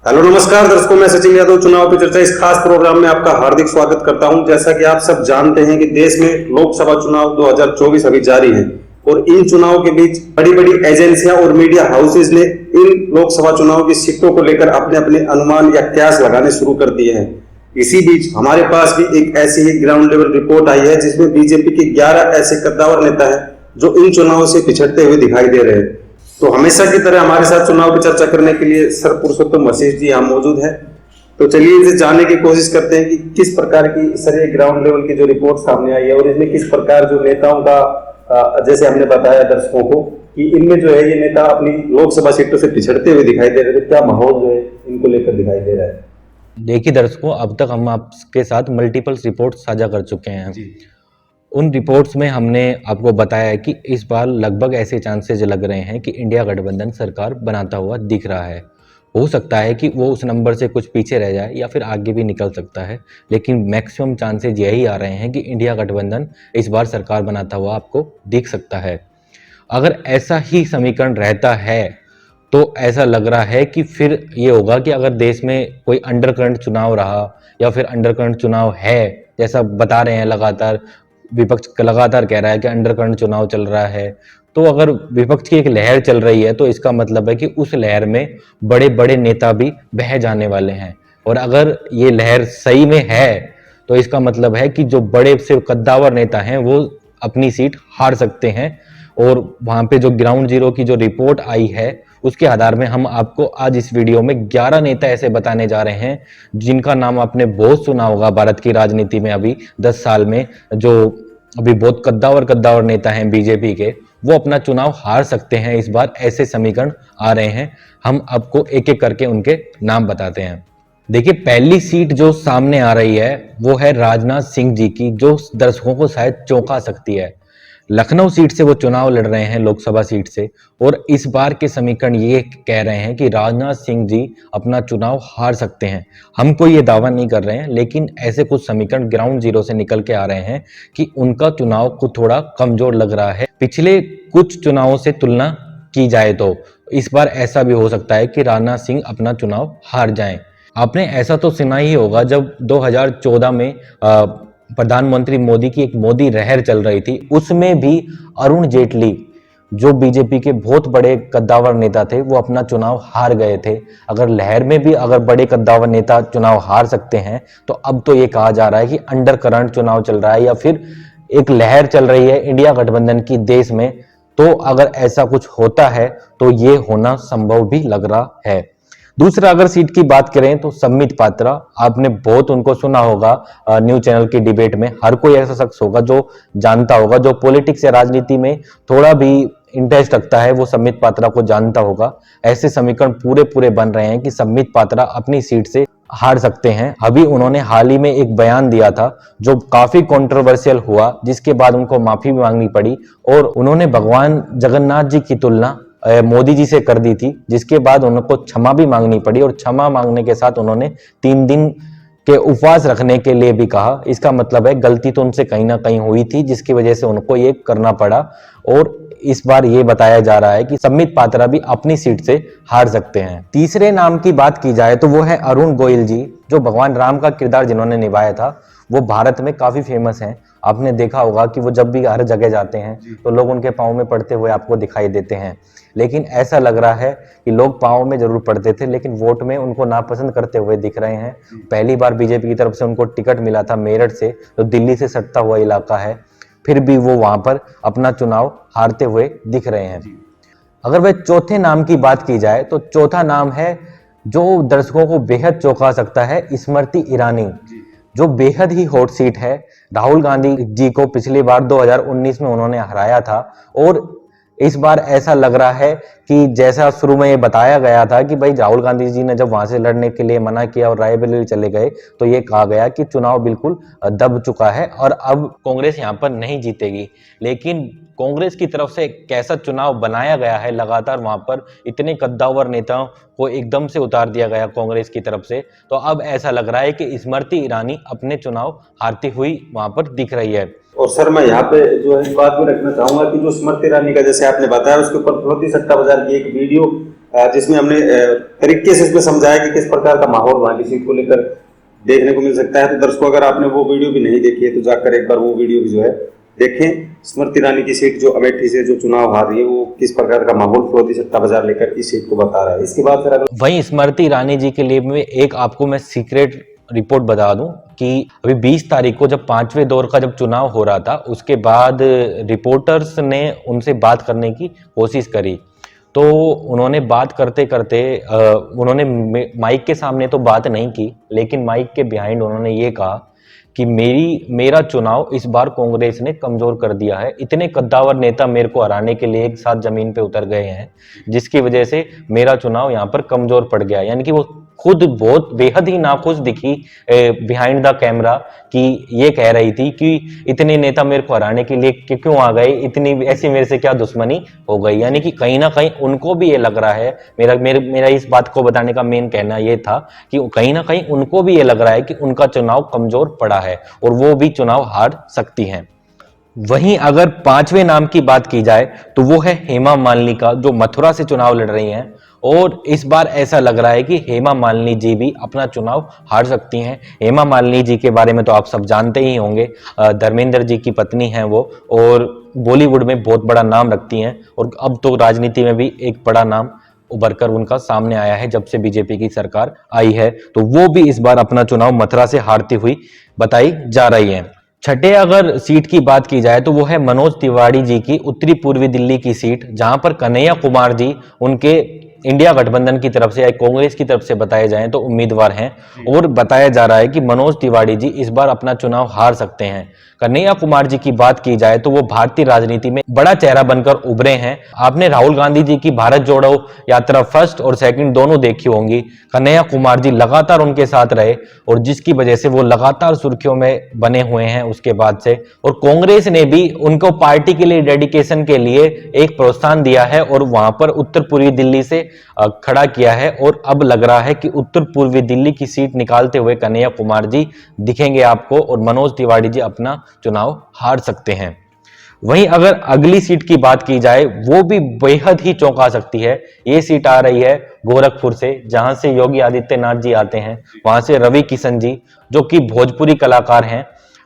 Hello नमस्कार दर्शकों, मैं सचिन यादव चुनाव पे चर्चा इस खास प्रोग्राम में आपका हार्दिक स्वागत करता हूं। जैसा कि आप सब जानते हैं कि देश में लोकसभा चुनाव 2024 अभी जारी है और इन चुनाव के बीच बड़ी बड़ी एजेंसियां और मीडिया हाउसेज ने इन लोकसभा चुनाव की सीटों को लेकर अपने अपने अनुमान या क्यास लगाने शुरू कर दिए हैं। इसी बीच हमारे पास भी एक ऐसी ही ग्राउंड लेवल रिपोर्ट आई है जिसमें बीजेपी के 11 ऐसे कद्दावर नेता हैं जो इन चुनावों से पिछड़ते हुए दिखाई दे रहे हैं। तो हमेशा की तरह हमारे साथ चुनाव की चर्चा करने के लिए सर पुरुषोत्तम वशिष्ठ जी यहाँ मौजूद हैं। तो चलिए इनसे जानने की कोशिश करते हैं कि किस प्रकार की सर ये ग्राउंड लेवल की जो रिपोर्ट सामने आई है और इसमें किस प्रकार जो नेताओं का, जैसे हमने बताया दर्शकों को कि इनमें जो है ये नेता अपनी लोकसभा सीटों से पिछड़ते हुए दिखाई दे रहे थे, क्या माहौल जो है इनको लेकर दिखाई दे रहा है। देखिए दर्शकों, अब तक हम आपके साथ मल्टीपल रिपोर्ट साझा कर चुके हैं। उन रिपोर्ट्स में हमने आपको बताया है कि इस बार लगभग ऐसे चांसेस लग रहे हैं कि इंडिया गठबंधन सरकार बनाता हुआ दिख रहा है। हो सकता है कि वो उस नंबर से कुछ पीछे रह जाए या फिर आगे भी निकल सकता है, लेकिन मैक्सिमम चांसेस यही आ रहे हैं कि इंडिया गठबंधन इस बार सरकार बनाता हुआ आपको दिख सकता है। अगर ऐसा ही समीकरण रहता है तो ऐसा लग रहा है कि फिर ये होगा कि अगर देश में कोई अंडरकरंट चुनाव रहा या फिर अंडरकरंट चुनाव है, जैसा बता रहे हैं लगातार विपक्ष लगातार कह रहा है कि अंडरकरंट चुनाव चल रहा है, तो अगर विपक्ष की एक लहर चल रही है तो इसका मतलब है कि उस लहर में बड़े बड़े नेता भी बह जाने वाले हैं। और अगर ये लहर सही में है तो इसका मतलब है कि जो बड़े से कद्दावर नेता हैं वो अपनी सीट हार सकते हैं। और वहां पे जो ग्राउंड जीरो की जो रिपोर्ट आई है उसके आधार में हम आपको आज इस वीडियो में 11 नेता ऐसे बताने जा रहे हैं जिनका नाम आपने बहुत सुना होगा भारत की राजनीति में अभी 10 साल में, जो अभी बहुत कद्दावर नेता हैं बीजेपी के, वो अपना चुनाव हार सकते हैं इस बार। ऐसे समीकरण आ रहे हैं, हम आपको एक एक करके उनके नाम बताते हैं। देखिए, पहली सीट जो सामने आ रही है वो है राजनाथ सिंह जी की, जो दर्शकों को शायद चौंका सकती है। लखनऊ सीट से वो चुनाव लड़ रहे हैं, लोकसभा सीट से, और इस बार के समीकरण ये कह रहे हैं कि राजनाथ सिंह जी अपना चुनाव हार सकते हैं। हम कोई ये दावा नहीं कर रहे हैं, लेकिन ऐसे कुछ समीकरण ग्राउंड जीरो से निकल के आ रहे हैं कि उनका चुनाव को थोड़ा कमजोर लग रहा है पिछले कुछ चुनावों से तुलना की जाए तो। इस बार ऐसा भी हो सकता है कि राजनाथ सिंह अपना चुनाव हार जाएं। आपने ऐसा तो सुना ही होगा जब 2014 में प्रधानमंत्री मोदी की एक मोदी लहर चल रही थी, उसमें भी अरुण जेटली जो बीजेपी के बहुत बड़े कद्दावर नेता थे वो अपना चुनाव हार गए थे। अगर लहर में भी अगर बड़े कद्दावर नेता चुनाव हार सकते हैं तो अब तो ये कहा जा रहा है कि अंडर करंट चुनाव चल रहा है या फिर एक लहर चल रही है इंडिया गठबंधन की देश में। तो अगर ऐसा कुछ होता है तो ये होना संभव भी लग रहा है। दूसरा, अगर सीट की बात करें तो सम्मित पात्रा, आपने बहुत उनको सुना होगा न्यूज चैनल की डिबेट में। हर कोई ऐसा शख्स होगा जो जानता होगा, जो पॉलिटिक्स या राजनीति में थोड़ा भी इंटरेस्ट रखता है, वो सम्मित पात्रा को जानता होगा। ऐसे समीकरण पूरे बन रहे हैं कि सम्मित पात्रा अपनी सीट से हार सकते हैं। अभी उन्होंने हाल ही में एक बयान दिया था जो काफी कंट्रोवर्शियल हुआ, जिसके बाद उनको माफी भी मांगनी पड़ी और उन्होंने भगवान जगन्नाथ जी की तुलना मोदी जी से कर दी थी, जिसके बाद उनको क्षमा भी मांगनी पड़ी और क्षमा मांगने के साथ उन्होंने 3 दिन के उपवास रखने के लिए भी कहा। इसका मतलब है गलती तो उनसे कहीं ना कहीं हुई थी, जिसकी वजह से उनको ये करना पड़ा। और इस बार ये बताया जा रहा है कि सम्मित पात्रा भी अपनी सीट से हार सकते हैं। तीसरे नाम की बात की जाए तो वो है अरुण गोयल जी, जो भगवान राम का किरदार जिन्होंने निभाया था। वो भारत में काफी फेमस हैं। आपने देखा होगा कि वो जब भी हर जगह जाते हैं तो लोग उनके पांव में पड़ते हुए आपको दिखाई देते हैं। लेकिन ऐसा लग रहा है कि लोग पांव में जरूर पड़ते थे, लेकिन वोट में उनको नापसंद करते हुए दिख रहे हैं। पहली बार बीजेपी की तरफ से उनको टिकट मिला था मेरठ से, जो दिल्ली से सटता हुआ इलाका है, फिर भी वो वहां पर अपना चुनाव हारते हुए दिख रहे हैं। अगर वह चौथे नाम की बात की जाए तो चौथा नाम है जो दर्शकों को बेहद चौंका सकता है, स्मृति ईरानी, जो बेहद ही हॉट सीट है। राहुल गांधी जी को पिछली बार 2019 में उन्होंने हराया था और इस बार ऐसा लग रहा है कि जैसा शुरू में ये बताया गया था कि भाई राहुल गांधी जी ने जब वहां से लड़ने के लिए मना किया और रायबरेली चले गए तो ये कहा गया कि चुनाव बिल्कुल दब चुका है और अब कांग्रेस यहाँ पर नहीं जीतेगी। लेकिन कांग्रेस की तरफ से कैसा चुनाव बनाया गया है, लगातार वहां पर इतने कद्दावर नेताओं को एकदम से उतार दिया गया कांग्रेस की तरफ से, तो अब ऐसा लग रहा है कि स्मृति ईरानी अपने चुनाव हारती हुई वहां पर दिख रही है। और सर मैं यहाँ पे जो है बात भी रखना चाहूंगा कि जो स्मृति ईरानी का जैसे आपने बताया उसके ऊपर फिरौती सट्टा बाजार की एक वीडियो जिसमें हमने तरीके से इसमें समझाया कि किस प्रकार का माहौल वहां की सीट को लेकर देखने को मिल सकता है। तो दर्शकों, अगर आपने वो वीडियो भी नहीं देखी है तो जाकर एक बार वो वीडियो भी जो है देखें। स्मृति ईरानी की सीट जो अमेठी से जो चुनाव हार रही है, वो किस प्रकार का माहौल फिरोजी सट्टा बाजार लेकर इस सीट को बता रहा है। इसके बाद फिर वहीं स्मृति ईरानी जी के लिए में एक आपको मैं सीक्रेट रिपोर्ट बता दूं कि अभी 20 तारीख को जब 5वें दौर का जब चुनाव हो रहा था, उसके बाद रिपोर्टर्स ने उनसे बात करने की कोशिश करी। तो उन्होंने बात करते करते उन्होंने माइक के सामने तो बात नहीं की, लेकिन माइक के बिहाइंड उन्होंने ये कहा कि मेरा चुनाव इस बार कांग्रेस ने कमजोर कर दिया है। इतने कद्दावर नेता मेरे को हराने के लिए एक साथ जमीन पे उतर गए हैं, जिसकी वजह से मेरा चुनाव यहाँ पर कमजोर पड़ गया। यानी कि वो खुद बहुत बेहद ही नाखुश दिखी बिहाइंड द कैमरा, कि ये कह रही थी कि इतने नेता मेरे को हराने के लिए क्यों आ गए, इतनी ऐसी मेरे से क्या दुश्मनी हो गई। यानी कि कहीं ना कहीं उनको भी ये लग रहा है, मेरा इस बात को बताने का मेन कहना ये था कि कहीं ना कहीं उनको भी ये लग रहा है कि उनका चुनाव कमजोर पड़ा है और वो भी चुनाव हार सकती हैं। वहीं अगर 5वें नाम की बात की जाए तो वो है हेमा मालिनी का, जो मथुरा से चुनाव लड़ रही हैं। और इस बार ऐसा लग रहा है कि हेमा मालिनी जी भी अपना चुनाव हार सकती हैं। हेमा मालिनी जी के बारे में तो आप सब जानते ही होंगे, धर्मेंद्र जी की पत्नी हैं वो, और बॉलीवुड में बहुत बड़ा नाम रखती हैं, और अब तो राजनीति में भी एक बड़ा नाम उभर कर उनका सामने आया है जब से बीजेपी की सरकार आई है। तो वो भी इस बार अपना चुनाव मथुरा से हारती हुई बताई जा रही है। छठे अगर सीट की बात की जाए तो वो है मनोज तिवारी जी की उत्तरी पूर्वी दिल्ली की सीट, जहां पर कन्हैया कुमार जी उनके इंडिया गठबंधन की तरफ से या कांग्रेस की तरफ से बताए जाएं तो उम्मीदवार हैं। और बताया जा रहा है कि मनोज तिवारी जी इस बार अपना चुनाव हार सकते हैं। कन्हैया कुमार जी की बात की जाए तो वो भारतीय राजनीति में बड़ा चेहरा बनकर उभरे हैं। आपने राहुल गांधी जी की भारत जोड़ो यात्रा फर्स्ट और सेकंड दोनों देखी होंगी। कन्हैया कुमार जी लगातार उनके साथ रहे, और जिसकी वजह से वो लगातार सुर्खियों में बने हुए हैं उसके बाद से। और कांग्रेस ने भी उनको पार्टी के लिए डेडिकेशन के लिए एक प्रोत्साहन दिया है और वहां पर उत्तर पूर्वी दिल्ली से खड़ा किया है। और अब लग रहा है कि उत्तर पूर्वी दिल्ली की सीट निकालते हुए कन्हैया कुमार जी दिखेंगे आपको, और मनोज तिवारी जी अपना चुनाव हार सकते हैं। वहीं अगर अगली सीट की बात की जाए, वो भी बेहद ही चौंका सकती है। ये सीट आ रही है गोरखपुर से, जहां से योगी आदित्यनाथ जी आते हैं। वहां से रवि किशन जी, जो कि भोजपुरी कलाकार हैं,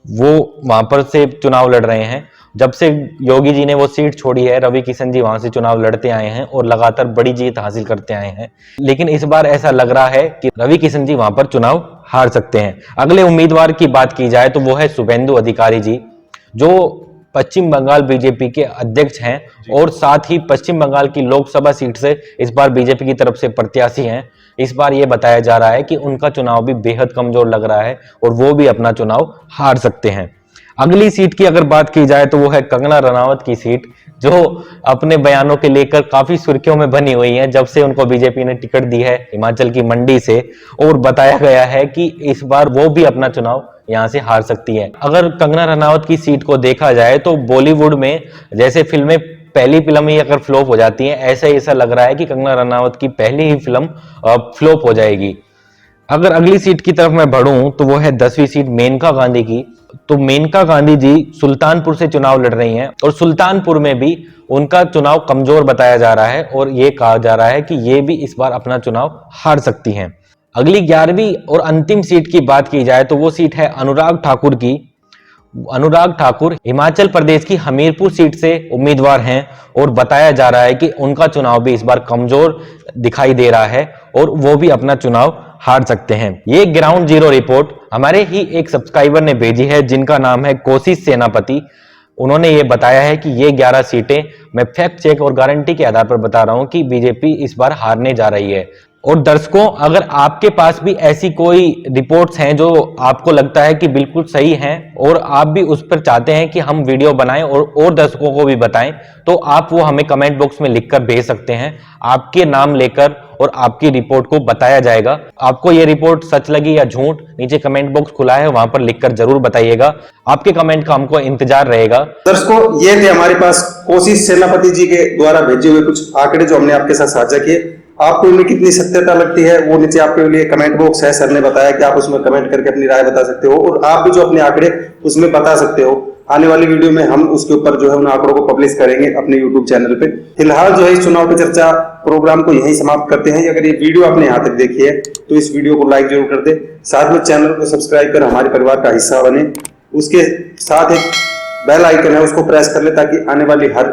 वो वहां पर से चुनाव लड़ रहे हैं। जब से योगी जी ने वो सीट छोड़ी है, रवि किशन जी वहां से चुनाव लड़ते आए हैं और लगातार बड़ी जीत हासिल करते आए हैं। लेकिन इस बार ऐसा लग रहा है कि रवि किशन जी वहां पर चुनाव हार सकते हैं। अगले उम्मीदवार की बात की जाए तो वो है शुभेंदु अधिकारी जी, जो पश्चिम बंगाल बीजेपी के अध्यक्ष हैं और साथ ही पश्चिम बंगाल की लोकसभा सीट से इस बार बीजेपी की तरफ से प्रत्याशी हैं। इस बार ये बताया जा रहा है कि उनका चुनाव भी बेहद कमजोर लग रहा है और वो भी अपना चुनाव हार सकते हैं। अगली सीट की अगर बात की जाए तो वो है कंगना रनावत की सीट, जो अपने बयानों के लेकर काफी सुर्खियों में बनी हुई है जब से उनको बीजेपी ने टिकट दी है हिमाचल की मंडी से। और बताया गया है कि इस बार वो भी अपना चुनाव यहां से हार सकती है। अगर कंगना रनावत की सीट को देखा जाए तो बॉलीवुड में जैसे फिल्में पहली फिल्म ही अगर फ्लॉप हो जाती है, ऐसा लग रहा है कि कंगना रनावत की पहली ही फिल्म फ्लॉप हो जाएगी। अगर अगली सीट की तरफ मैं बढ़ूं तो वो है 10वीं सीट मेनका गांधी की। तो मेनका गांधी जी सुल्तानपुर से चुनाव लड़ रही हैं और सुल्तानपुर में भी उनका चुनाव कमजोर बताया जा रहा है और ये कहा जा रहा है कि ये भी इस बार अपना चुनाव हार सकती हैं। अगली 11वीं और अंतिम सीट की बात की जाए तो वो सीट है अनुराग ठाकुर की। अनुराग ठाकुर हिमाचल प्रदेश की हमीरपुर सीट से उम्मीदवार हैं और बताया जा रहा है कि उनका चुनाव भी इस बार कमजोर दिखाई दे रहा है और वो भी अपना चुनाव हार सकते हैं। ये ग्राउंड जीरो रिपोर्ट हमारे ही एक सब्सक्राइबर ने भेजी है, जिनका नाम है कोशिश सेनापति। उन्होंने ये बताया है कि ये 11 सीटें मैं फैक्ट चेक और गारंटी के आधार पर बता रहा हूं कि बीजेपी इस बार हारने जा रही है। और दर्शकों, अगर आपके पास भी ऐसी कोई रिपोर्ट्स हैं जो आपको लगता है कि बिल्कुल सही हैं और आप भी उस पर चाहते हैं कि हम वीडियो बनाएं और दर्शकों को भी बताएं, तो आप वो हमें कमेंट बॉक्स में लिखकर भेज सकते हैं। आपके नाम लेकर और आपकी रिपोर्ट को बताया जाएगा। आपको ये रिपोर्ट सच लगी या झूठ, नीचे कमेंट बॉक्स खुला है, वहां पर लिखकर जरूर बताइएगा। आपके कमेंट का हमको इंतजार रहेगा। दर्शकों, ये थे हमारे पास कोशिश सेनापति जी के द्वारा भेजे हुए कुछ आंकड़े जो हमने आपके साथ साझा किए। आपको इनमें कितनी सत्यता लगती है वो नीचे आपके लिए कमेंट बॉक्स है, सर ने बताया कि आप उसमें कमेंट करके अपनी राय बता सकते हो और आप भी जो अपने आंकड़े उसमें बता सकते हो। आने वाली वीडियो में हम उसके ऊपर जो है उन आंकड़ों को पब्लिश करेंगे अपने यूट्यूब चैनल पे। फिलहाल जो है इस चुनाव पे चर्चा प्रोग्राम को यहीं समाप्त करते हैं। अगर ये वीडियो आपने यहाँ तक देखी है तो इस वीडियो को लाइक जरूर कर दे, साथ में चैनल को सब्सक्राइब कर हमारे परिवार का हिस्सा बने। उसके साथ एक बेल आइकन है, उसको प्रेस कर ले ताकि आने वाली हर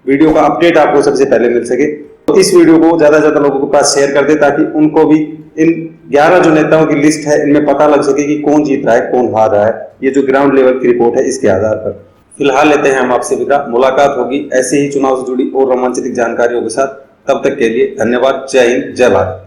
वीडियो का अपडेट आपको सबसे पहले मिल सके। तो इस वीडियो को ज्यादा से ज्यादा लोगों के पास शेयर कर दे ताकि उनको भी इन 11 जो नेताओं की लिस्ट है इनमें पता लग सके कि कौन जीत रहा है कौन हार रहा है। ये जो ग्राउंड लेवल की रिपोर्ट है इसके आधार पर फिलहाल लेते हैं हम आपसे विदा। मुलाकात होगी ऐसे ही चुनाव से जुड़ी और रोमांचक जानकारियों के साथ। तब तक के लिए धन्यवाद। जय हिंद, जय भारत।